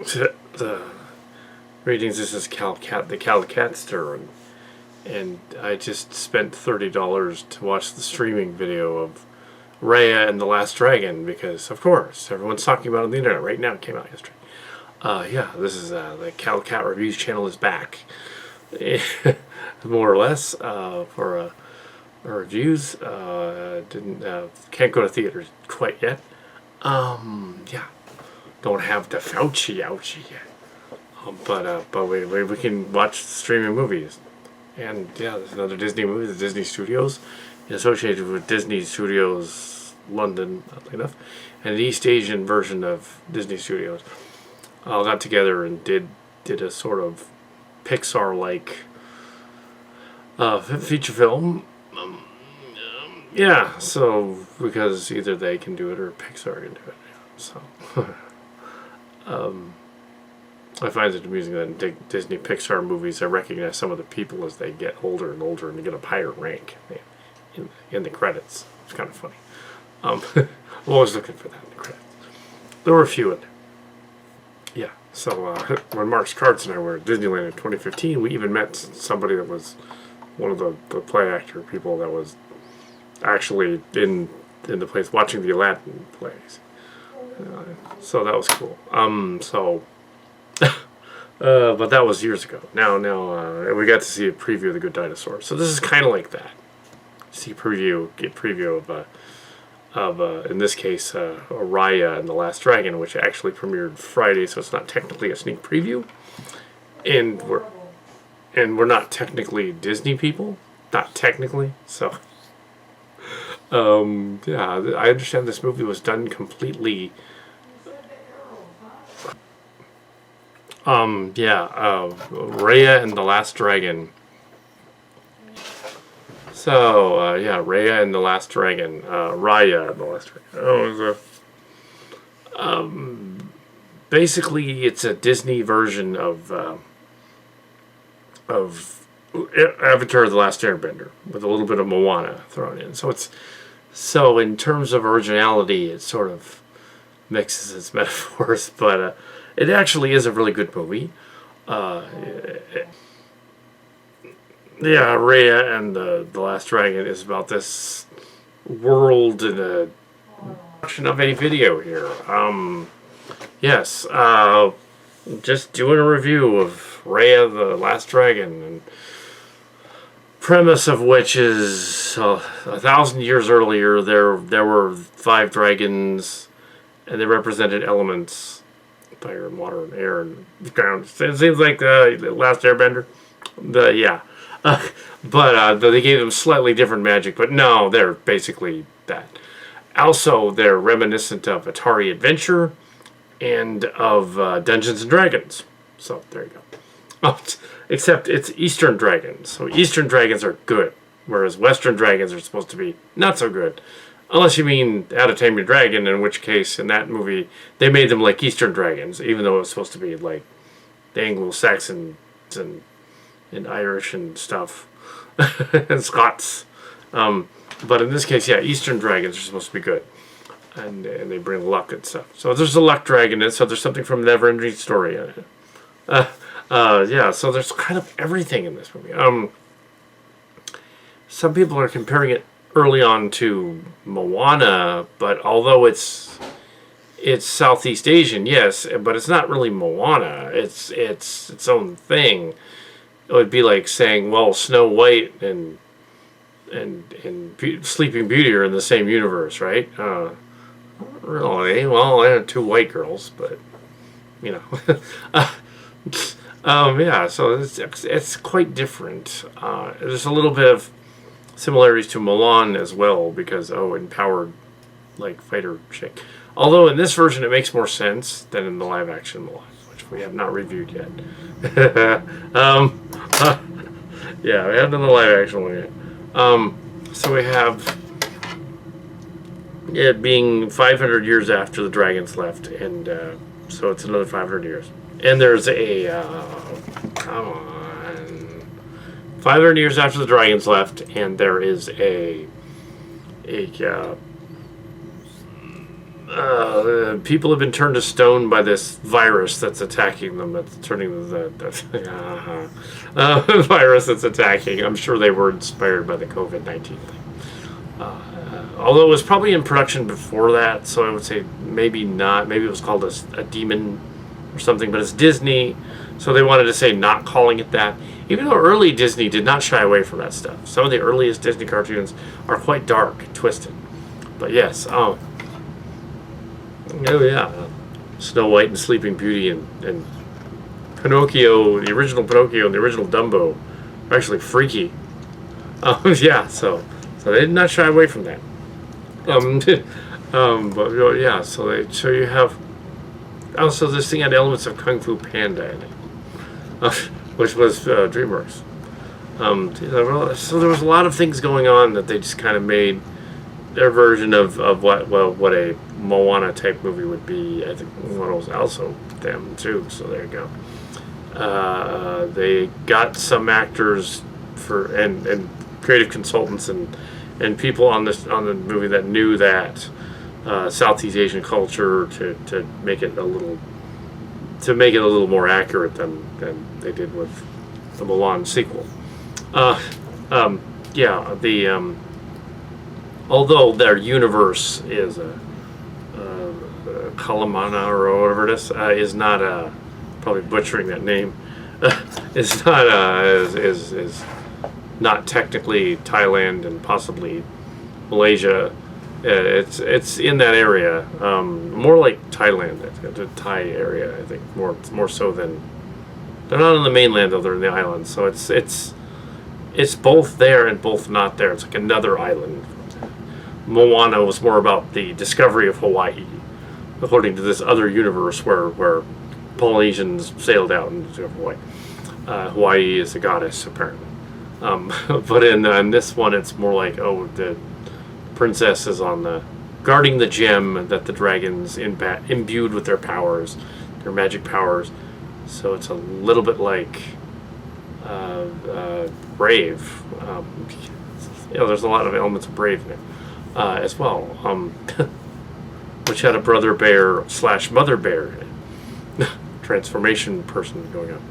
the ratings. This is the Calcatster, and I just spent $30 to watch the streaming video of Raya and the Last Dragon because, of course, everyone's talking about it on the internet right now. It came out yesterday. Yeah, this is the Cat Reviews channel is back, more or less, for reviews. Can't go to theaters quite yet. Yeah, don't have the Fauci ouchie yet. But we can watch streaming movies, and yeah, there's another Disney movie, the Disney Studios, associated with Disney Studios London, oddly enough, and an East Asian version of Disney Studios all got together and did a sort of Pixar-like feature film. Yeah, so because either they can do it or Pixar can do it. So I find it amusing that in Disney Pixar movies, I recognize some of the people as they get older and older and they get a higher rank in the credits. It's kind of funny. I'm always looking for that in the credits. There were a few in there. Yeah, so when Mark Scartz and I were at Disneyland in 2015, we even met somebody that was one of the play actor people that was actually in the place watching the Aladdin plays. So that was cool. But that was years ago. Now we got to see a preview of The Good Dinosaur. So this is kind of like that. Get preview of in this case, Raya and the Last Dragon, which actually premiered Friday, so it's not technically a sneak preview. And we're not technically Disney people, not technically. So, yeah, I understand this movie was done completely. Raya and the Last Dragon. So, yeah, Raya and the Last Dragon. Raya and the Last Dragon. Basically, it's a Disney version of Avatar: The Last Airbender with a little bit of Moana thrown in. So in terms of originality, it sort of mixes its metaphors, but it actually is a really good movie. Yeah, Raya and the Last Dragon is about this world in a production of a video here. Yes, just doing a review of Raya the Last Dragon, and premise of which is 1,000 years earlier there were 5 dragons, and they represented elements: fire and water and air and ground. It seems like the Last Airbender. But they gave them slightly different magic, but no, they're basically that. Also, they're reminiscent of Atari Adventure and of Dungeons & Dragons. So, there you go. Except it's Eastern Dragons. So, Eastern Dragons are good, whereas Western Dragons are supposed to be not so good. Unless you mean How to Tame Your Dragon, in which case, in that movie, they made them like Eastern Dragons, even though it was supposed to be like the Anglo-Saxons and Irish and stuff, and Scots. But in this case, yeah, Eastern dragons are supposed to be good, and they bring luck and stuff. So there's a luck dragon, and so there's something from Neverending Story in it. Yeah, so there's kind of everything in this movie. Some people are comparing it early on to Moana, but although it's Southeast Asian, yes, but it's not really Moana. It's its own thing. It would be like saying, well, Snow White and Sleeping Beauty are in the same universe, right? Really? Well, I had 2 white girls, but you know, yeah. So it's quite different. There's a little bit of similarities to Mulan as well, because empowered like fighter chick. Although in this version it makes more sense than in the live action Mulan, which we have not reviewed yet. Yeah, we haven't done the live action one yet. So we have it being 500 years after the dragons left, and so it's another 500 years. And there's a 500 years after the dragons left, and there is a People have been turned to stone by this virus that's attacking them. That's turning virus that's attacking. I'm sure they were inspired by the COVID-19 thing. Although it was probably in production before that, so I would say maybe not. Maybe it was called a demon or something, but it's Disney, so they wanted to say not calling it that. Even though early Disney did not shy away from that stuff. Some of the earliest Disney cartoons are quite dark and twisted. But yes, oh yeah, Snow White and Sleeping Beauty and Pinocchio, the original Pinocchio and the original Dumbo are actually freaky. Yeah, so they did not shy away from that. But yeah, so you have also this thing had elements of Kung Fu Panda in it, which was DreamWorks. So there was a lot of things going on that they just kind of made their version of what a Moana type movie would be. I think one was also them too. So there you go. They got some actors and creative consultants and people on the movie that knew that Southeast Asian culture to make it a little more accurate than they did with the Mulan sequel. Although their universe is Kalamana or whatever it is not probably butchering that name. It's not is not technically Thailand and possibly Malaysia. It's in that area, more like Thailand, the Thai area. I think more so than they're not on the mainland though. They're in the islands, so it's both there and both not there. It's like another island. Moana was more about the discovery of Hawaii, according to this other universe where Polynesians sailed out and discovered Hawaii. Hawaii is a goddess, apparently. But in this one, it's more like, the princess is guarding the gem that the dragons imbued with their powers, their magic powers. So it's a little bit like Brave. There's a lot of elements of Brave in it as well, which had a brother bear / mother bear transformation person going on.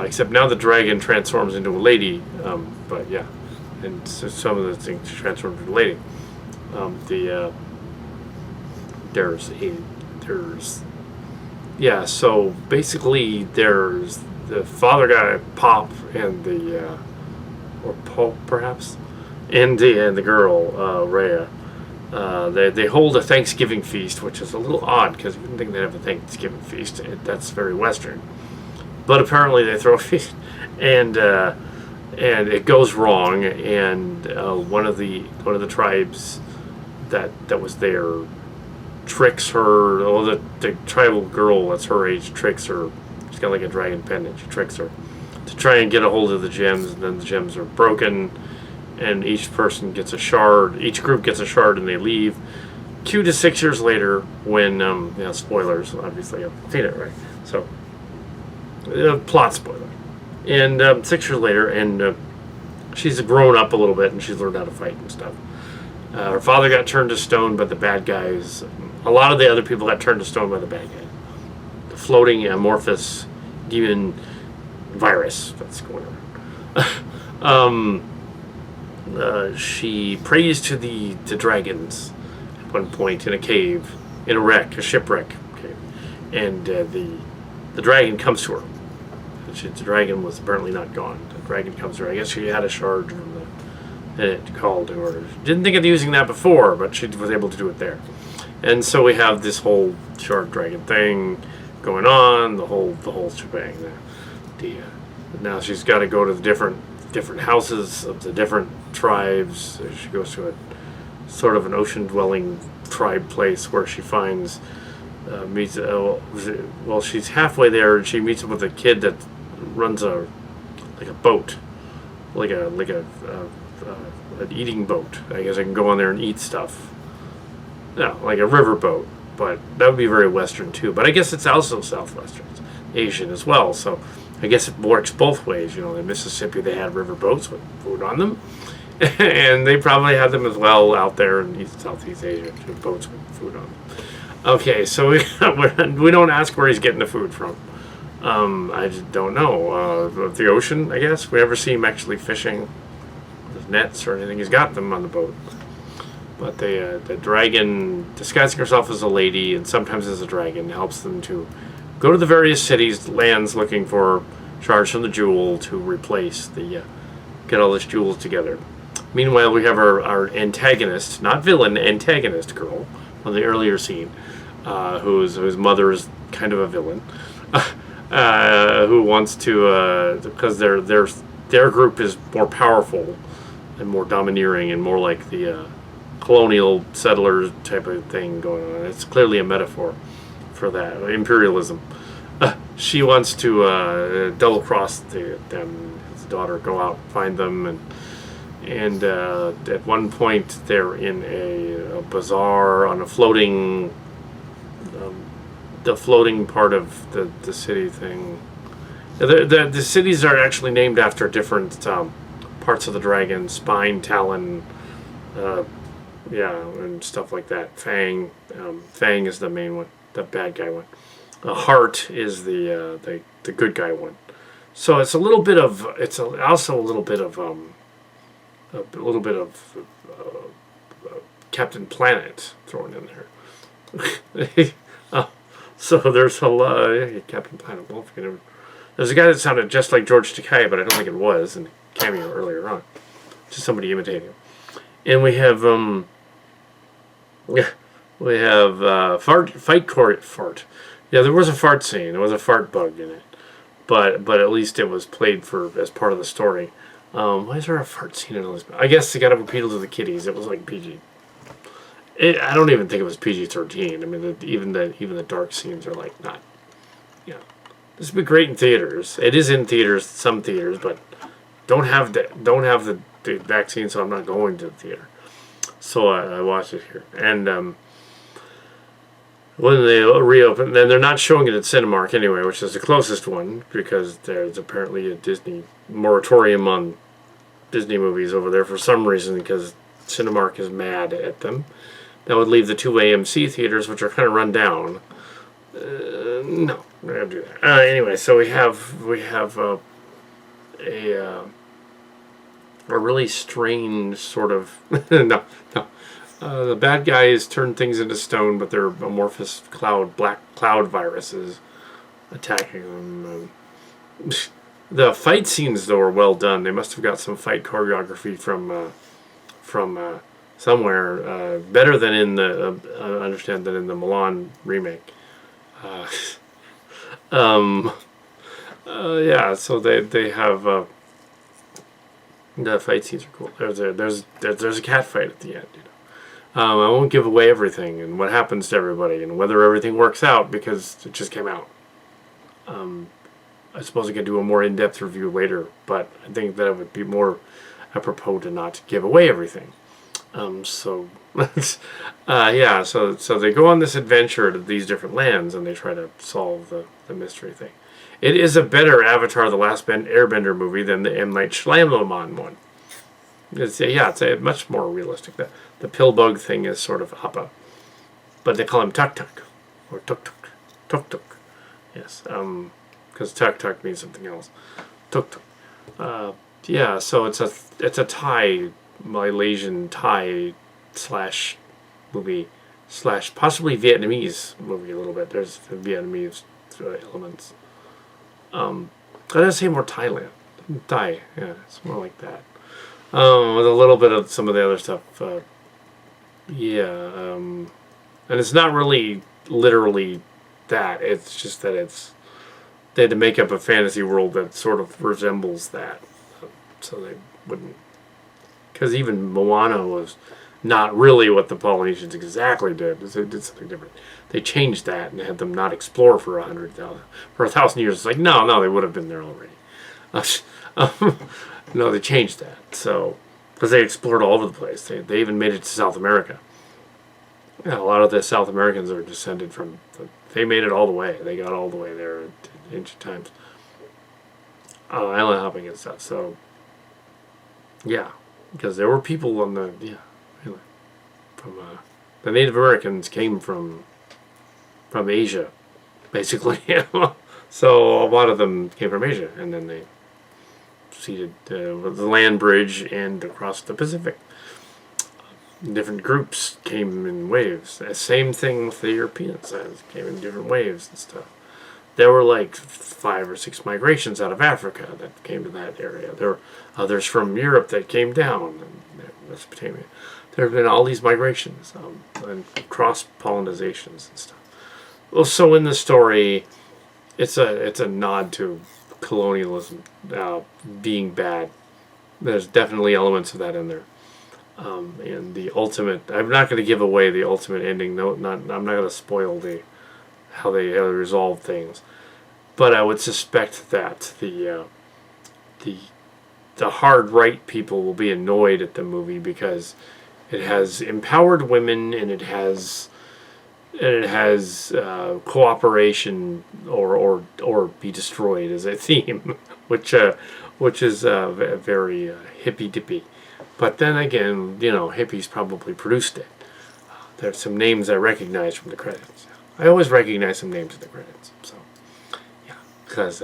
Except now the dragon transforms into a lady, but yeah, and so some of the things transform into a lady. So basically there's the father guy, Pop, and or Pope perhaps, and the girl, Raya. They hold a Thanksgiving feast, which is a little odd because you wouldn't think they'd have a Thanksgiving feast. That's very Western. But apparently they throw a feast, and it goes wrong, and one of the tribes that was there tricks her. The tribal girl that's her age tricks her. She's got like a dragon pendant. She tricks her to try and get a hold of the gems, and then the gems are broken, and each person gets a shard. Each group gets a shard, and they leave. Cue to 6 years later, when spoilers. Obviously, I've seen it, right? So. Plot spoiler. And 6 years later, and she's grown up a little bit, and she's learned how to fight and stuff. Her father got turned to stone by the bad guys. A lot of the other people got turned to stone by the bad guys. The floating amorphous demon virus that's going on. She prays to the dragons at one point in a cave, in a shipwreck cave, and the dragon comes to her. The dragon was apparently not gone. The dragon comes to her. I guess she had a shard from and it called to her. Didn't think of using that before, but she was able to do it there. And so we have this whole shard dragon thing going on, the whole shebang there. Now she's got to go to the different houses of the different tribes. She goes to a sort of an ocean-dwelling tribe place where she finds she's halfway there, and she meets up with a kid that runs a boat, like an eating boat. I guess I can go on there and eat stuff. Yeah, like a river boat, but that would be very Western too. But I guess it's also Southwestern, it's Asian as well. So I guess it works both ways. In Mississippi they had river boats with food on them, And they probably had them as well out there in Southeast Asia, boats with food on them. Okay, so we don't ask where he's getting the food from. I just don't know. The ocean, I guess. We never see him actually fishing with nets or anything. He's got them on the boat. But the dragon, disguising herself as a lady and sometimes as a dragon, helps them to go to the various cities, lands, looking for shards from the jewel to replace get all these jewels together. Meanwhile, we have our antagonist, not villain, antagonist girl from the earlier scene, whose mother is kind of a villain, who wants to, because their group is more powerful and more domineering and more like the colonial settlers type of thing going on. It's clearly a metaphor for that imperialism. She wants to double cross them. His daughter, go out, find them, and at one point they're in a bazaar on a floating, the floating part of the city thing. The cities are actually named after different parts of the dragon: spine, talon, and stuff like that. Fang, Fang is the main one, the bad guy one. Heart is the good guy one. So it's a little bit of also a little bit of Captain Planet thrown in there. So there's a lot. Captain Planet Wolf. There's a guy that sounded just like George Takei, but I don't think it was in the cameo earlier on. Just somebody imitating him. And we have fart. Yeah, there was a fart scene. There was a fart bug in it, but at least it was played as part of the story. Why is there a fart scene in all this? I guess they got to appeal to the kiddies. It was like PG. I don't even think it was PG-13. I mean, even the dark scenes are like not. Yeah, this would be great in theaters. It is in theaters, some theaters, but don't have the vaccine, so I'm not going to the theater. So I watched it here, and when they reopen, then they're not showing it at Cinemark anyway, which is the closest one, because there's apparently a Disney moratorium on Disney movies over there for some reason, because Cinemark is mad at them. That would leave the two AMC theaters, which are kind of run down. No, we're not gonna do that. Anyway, so we have a really strange sort of no. The bad guys turn things into stone, but they're amorphous black cloud viruses attacking them. The fight scenes, though, are well done. They must have got some fight choreography from somewhere. Better than in the I understand than in the Milan remake. Yeah, so they have the fight scenes are cool. There's a cat fight at the end. I won't give away everything and what happens to everybody and whether everything works out because it just came out. I suppose I could do a more in-depth review later, but I think that it would be more apropos to not give away everything. So they go on this adventure to these different lands and they try to solve the mystery thing. It is a better Avatar: The Last Airbender movie than the M. Night Shyamalan one. It's a much more realistic. The pill bug thing is sort of Appa, but they call him Tuk Tuk or Tuk Tuk, Tuk Tuk. Yes, because Tuk Tuk means something else. Tuk Tuk. So it's a Thai, Malaysian Thai / movie / possibly Vietnamese movie a little bit. There's Vietnamese elements. I gotta say more Thailand. Thai, yeah, it's more like that. With a little bit of some of the other stuff. And it's not really literally that. It's just that they had to make up a fantasy world that sort of resembles that. So they wouldn't. Because even Moana was not really what the Polynesians exactly did. They did something different. They changed that and had them not explore for 1,000 years. It's like, no, they would have been there already. No, they changed that. So, because they explored all over the place. They even made it to South America. Yeah, a lot of the South Americans are descended from. They made it all the way. They got all the way there in ancient times. Island hopping and stuff. So, yeah. because there were people on the anyway, from the Native Americans came from Asia, basically. So a lot of them came from Asia, and then they proceeded with the land bridge and across the Pacific. Different groups came in waves. Same thing with the Europeans. Came in different waves and stuff. There were like 5 or 6 migrations out of Africa that came to that area. There were others from Europe that came down, and Mesopotamia. There have been all these migrations and cross-pollinizations and stuff. Well, so in the story, it's a nod to colonialism being bad. There's definitely elements of that in there. And the ultimate, I'm not going to give away the ultimate ending. No, I'm not going to spoil how they resolve things. But I would suspect that the hard right people will be annoyed at the movie because it has empowered women and it has cooperation or be destroyed as a theme, which is very hippy dippy. But then again, hippies probably produced it. There's some names I recognize from the credits. I always recognize some names in the credits. So, yeah, because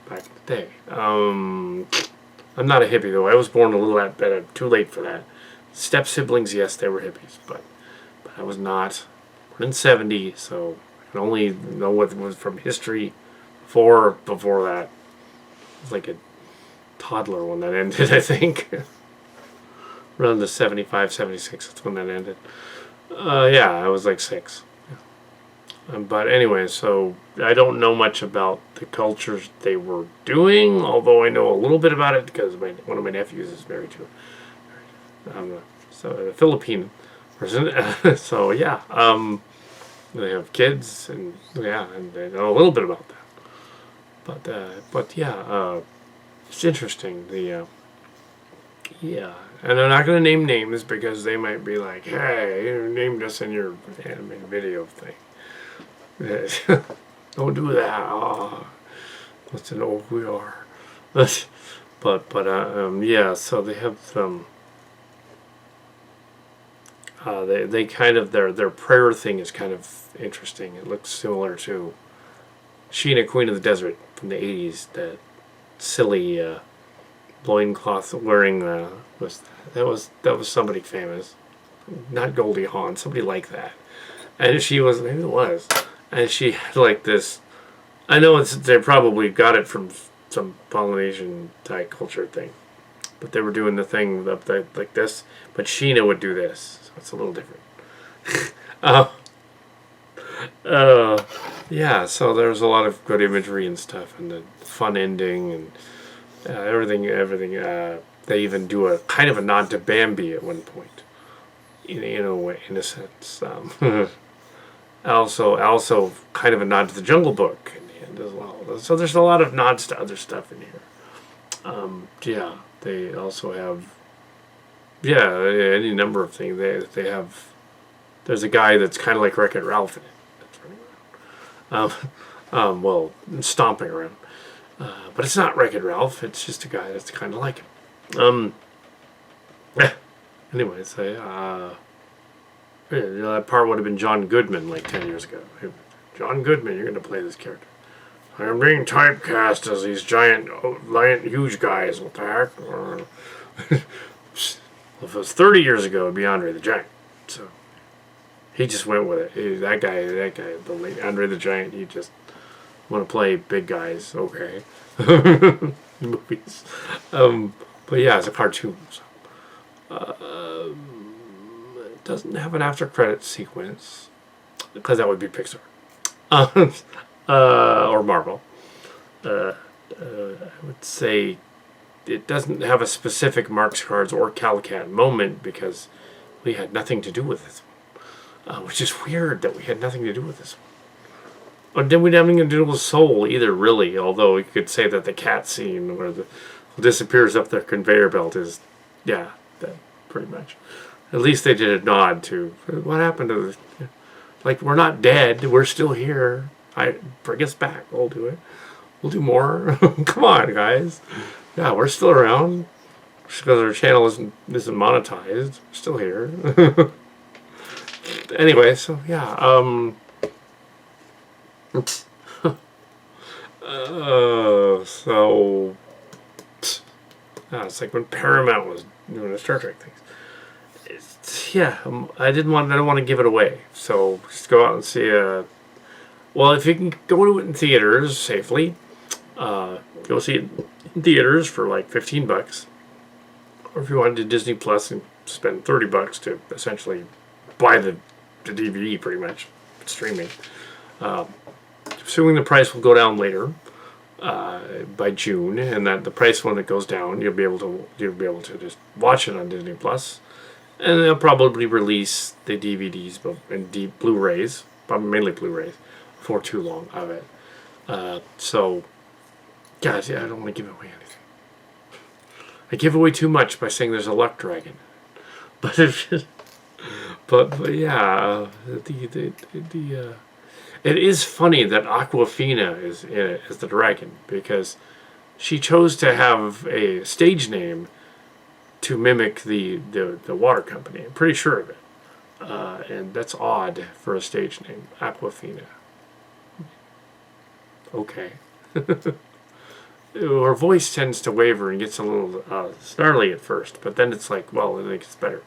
back in the day. I'm not a hippie though. I was born a little bit too late for that. Step siblings, yes, they were hippies, but I was not. Born in '70, so I can only know what was from history. Before that, it was like a toddler when that ended, I think. Around the 75, 76, that's when that ended. Yeah, I was like 6. But anyway, so I don't know much about the cultures they were doing, although I know a little bit about it because one of my nephews is married to a Filipino person. So yeah, they have kids, and and they know a little bit about that. But yeah, it's interesting. And I'm not going to name names because they might be like, hey, you named us in your animated video thing. Don't do that. Oh, let's know who we are. Yeah, so they have they kind of their prayer thing is kind of interesting. It looks similar to Sheena, Queen of the Desert from the 80s, that silly loincloth wearing that was somebody famous, not Goldie Hawn, somebody like that, and maybe it was, and she had like this. I know they probably got it from some Polynesian Thai culture thing, but they were doing the thing like this, but Sheena would do this, so it's a little different. Yeah, so there's a lot of good imagery and stuff, and the fun ending and everything. They even do a kind of a nod to Bambi at one point, in a way, in a sense. Also kind of a nod to the Jungle Book in the end as well. So there's a lot of nods to other stuff in here. Yeah, they also have any number of things. They have. There's a guy that's kind of like Wreck-It Ralph in it. That's running around. Stomping around. But it's not Wreck-It Ralph. It's just a guy that's kind of like him. Anyways, that part would have been John Goodman like 10 years ago. John Goodman, you're going to play this character. I'm being typecast as these giant, huge guys. What the heck? If it was 30 years ago, it'd be Andre the Giant. So he just went with it. That guy, the late Andre the Giant, he just want to play big guys. Okay. Movies. But yeah, it's a cartoon. So. It doesn't have an after credits sequence because that would be Pixar or Marvel. I would say it doesn't have a specific Marx Cards or Calicat moment because we had nothing to do with this one, which is weird that we had nothing to do with this one. Or then we didn't have anything to do with Soul either, really. Although we could say that the cat scene where the disappears up the conveyor belt is, that pretty much. At least they did a nod to what happened to the, like, we're not dead, we're still here. Bring us back. We'll do it. We'll do more. Come on, guys. Yeah, we're still around. because our channel isn't monetized. We're still here. Anyway, so yeah. So it's like when Paramount was doing the Star Trek things. I don't want to give it away. So just go out and see well, if you can go to it in theaters safely, go see it in theaters for like $15. Or if you want to do Disney Plus and spend $30 to essentially buy the DVD, pretty much streaming. Assuming the price will go down later by June, and that the price when it goes down, you'll be able to just watch it on Disney Plus, and they'll probably release the DVDs and Blu-rays, probably mainly Blu-rays, for too long of it. So, guys, I don't want to give away anything. I give away too much by saying there's a luck dragon, but yeah, it is funny that Aquafina is in it as the dragon, because she chose to have a stage name to mimic the water company. I'm pretty sure of it, and that's odd for a stage name, Aquafina. Okay. Her voice tends to waver and gets a little snarly at first, but then it's like, well, it gets better.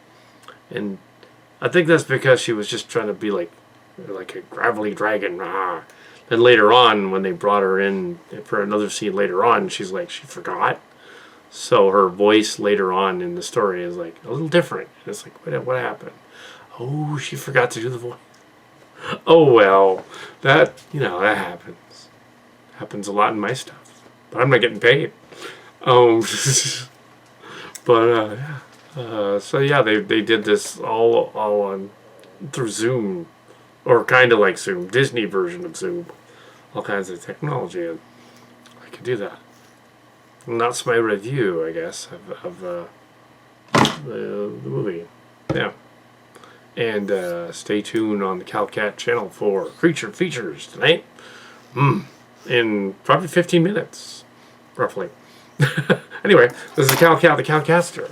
And I think that's because she was just trying to be like a gravelly dragon. Rah. Then later on, when they brought her in for another scene later on, she's like, she forgot. So her voice later on in the story is like a little different. And it's like, what happened? Oh, she forgot to do the voice. Oh, well, that happens. Happens a lot in my stuff. But I'm not getting paid. So yeah, they did this all on through Zoom, or kind of like Zoom, Disney version of Zoom, all kinds of technology, and I could do that. And that's my review, I guess, of the movie. Yeah, and stay tuned on the CalCat channel for creature features tonight. In probably 15 minutes, roughly. Anyway, this is CalCat, the CalCaster.